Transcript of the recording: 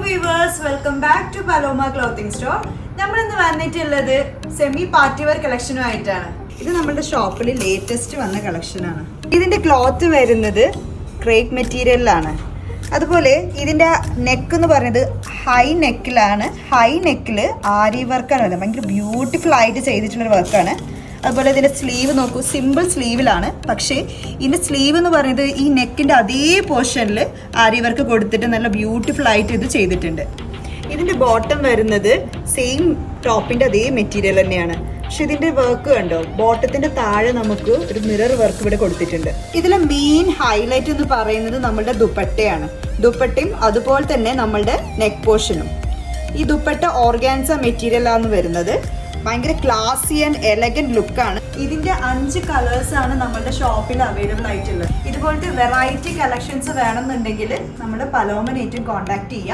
viewers, welcome back to Paloma Clothing Store. നമ്മൾ ഇന്ന് വന്നിട്ടുള്ളത് സെമി പാർട്ടി വെയർ കളക്ഷനുമായിട്ടാണ്. ഇത് നമ്മുടെ ഷോപ്പിൽ ലേറ്റസ്റ്റ് വന്ന കളക്ഷനാണ്. ഇതിന്റെ ക്ലോത്ത് വരുന്നത് ക്രേപ്പ് മെറ്റീരിയലിലാണ്. അതുപോലെ ഇതിന്റെ നെക്ക് എന്ന് പറയുന്നത് ഹൈ നെക്കിലാണ്. ഹൈ നെക്കിൽ ആരി വർക്കാണ്, ഭയങ്കര ബ്യൂട്ടിഫുൾ ആയിട്ട് ചെയ്തിട്ടുള്ള വർക്കാണ്. അതുപോലെ ഇതിൻ്റെ സ്ലീവ് നോക്കൂ, സിമ്പിൾ സ്ലീവിലാണ്. പക്ഷേ ഇതിൻ്റെ സ്ലീവ് എന്ന് പറയുന്നത് ഈ നെക്കിൻ്റെ അതേ പോർഷനിൽ ആരി വർക്ക് കൊടുത്തിട്ട് നല്ല ബ്യൂട്ടിഫുൾ ആയിട്ട് ഇത് ചെയ്തിട്ടുണ്ട്. ഇതിൻ്റെ ബോട്ടം വരുന്നത് സെയിം ടോപ്പിൻ്റെ അതേ മെറ്റീരിയൽ തന്നെയാണ്. പക്ഷെ ഇതിൻ്റെ വർക്ക് കണ്ടോ, ബോട്ടത്തിൻ്റെ താഴെ നമുക്ക് ഒരു മിറർ വർക്ക് ഇവിടെ കൊടുത്തിട്ടുണ്ട്. ഇതിലെ മെയിൻ ഹൈലൈറ്റ് എന്ന് പറയുന്നത് നമ്മളുടെ ദുപ്പട്ടയാണ്. ദുപ്പട്ടയും അതുപോലെ തന്നെ നമ്മളുടെ നെക്ക് പോർഷനും. ഈ ദുപ്പട്ട ഓർഗാൻസ മെറ്റീരിയലാണ് വരുന്നത്. ഭയങ്കര ക്ലാസി ആൻഡ് എലഗന്റ് ലുക്കാണ്. ഇതിന്റെ 5 കളേഴ്സ് ആണ് നമ്മുടെ ഷോപ്പിൽ അവൈലബിൾ ആയിട്ടുള്ളത്. ഇതുപോലത്തെ വെറൈറ്റി കളക്ഷൻസ് വേണമെന്നുണ്ടെങ്കിൽ നമ്മുടെ പലോമനേറ്റും കോൺടാക്ട് ചെയ്യാം.